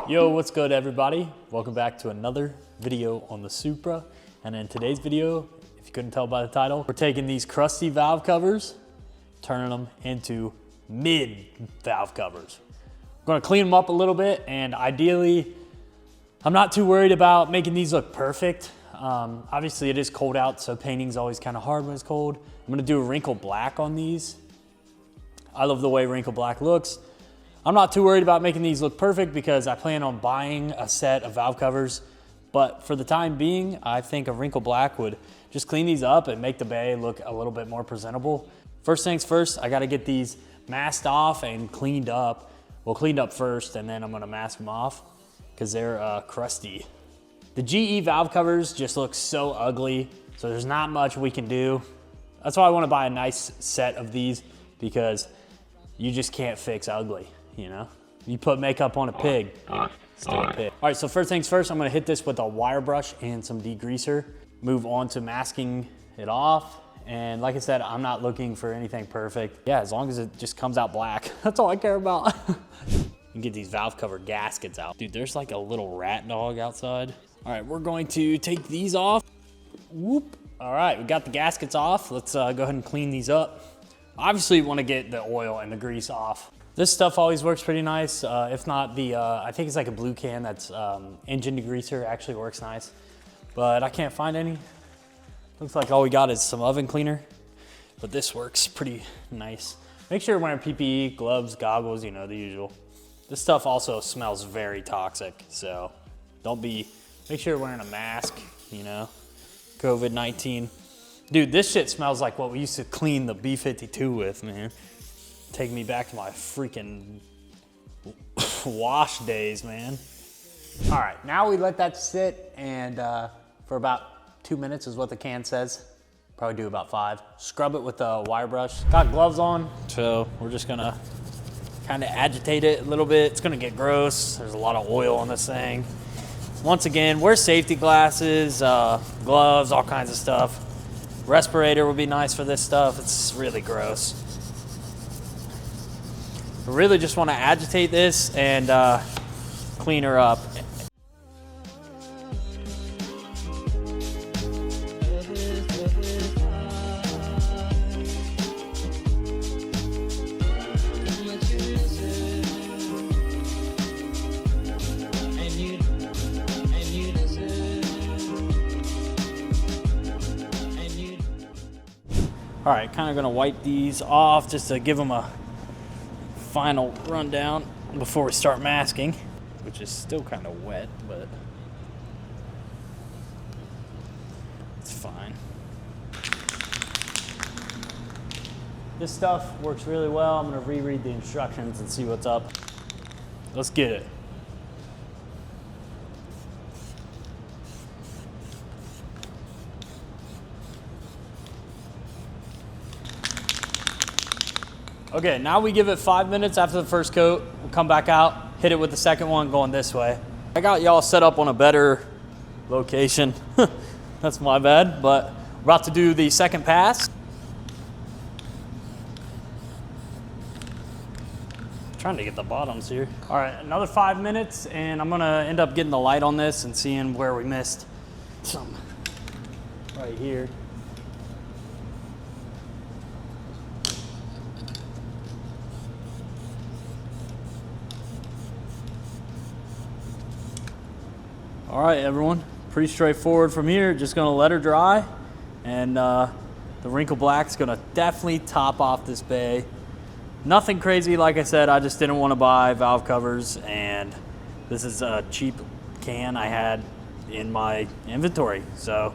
Yo, what's good everybody? Welcome back to another video on the Supra. And in today's video, if you couldn't tell by the title, we're taking these crusty valve covers, turning them into mid valve covers. We're gonna clean them up a little bit, and ideally, I'm not too worried about making these look perfect. Obviously it is cold out, so painting's always kind of hard when it's cold. I'm gonna do a wrinkle black on these. I love the way wrinkle black looks. I'm not too worried about making these look perfect because I plan on buying a set of valve covers, but for the time being, I think a wrinkle black would just clean these up and make the bay look a little bit more presentable. First things first, I gotta get these masked off and cleaned up. Well, cleaned up first, and then I'm gonna mask them off because they're crusty. The GE valve covers just look so ugly, so there's not much we can do. That's why I wanna buy a nice set of these, because you just can't fix ugly, you know? You put makeup on a pig, still a pig. All right, so first things first, I'm gonna hit this with a wire brush and some degreaser, move on to masking it off. And like I said, I'm not looking for anything perfect. Yeah, as long as it just comes out black, that's all I care about. And get these valve cover gaskets out. Dude, there's like a little rat dog outside. All right, we're going to take these off. Whoop. All right, we got the gaskets off. Let's go ahead and clean these up. Obviously, you want to get the oil and the grease off. This stuff always works pretty nice. If not, I think it's like a blue can that's engine degreaser, actually works nice. But I can't find any. Looks like all we got is some oven cleaner, but this works pretty nice. Make sure you're wearing PPE, gloves, goggles, you know, the usual. This stuff also smells very toxic, so make sure you're wearing a mask, you know, COVID-19. Dude, this shit smells like what we used to clean the B-52 with, man. Take me back to my freaking wash days, man. All right, now we let that sit, and for about 2 minutes is what the can says. Probably do about 5. Scrub it with a wire brush. Got gloves on, so we're just gonna kind of agitate it a little bit. It's gonna get gross. There's a lot of oil on this thing. Once again, wear safety glasses, gloves, all kinds of stuff. Respirator would be nice for this stuff. It's really gross. I really just want to agitate this and clean her up. All right, kind of gonna wipe these off just to give them a final rundown before we start masking, which is still kind of wet, but it's fine. This stuff works really well. I'm gonna reread the instructions and see what's up. Let's get it. Okay, now we give it 5 minutes after the first coat. We'll come back out, hit it with the second one going this way. I got y'all set up on a better location. That's my bad, but we're about to do the second pass. Trying to get the bottoms here. All right, another 5 minutes, and I'm gonna end up getting the light on this and seeing where we missed some right here. All right, everyone, pretty straightforward from here. Just gonna let her dry, and the wrinkle black's gonna definitely top off this bay. Nothing crazy, like I said, I just didn't wanna buy valve covers, and this is a cheap can I had in my inventory. So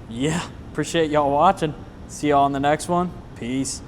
yeah, appreciate y'all watching. See y'all on the next one. Peace.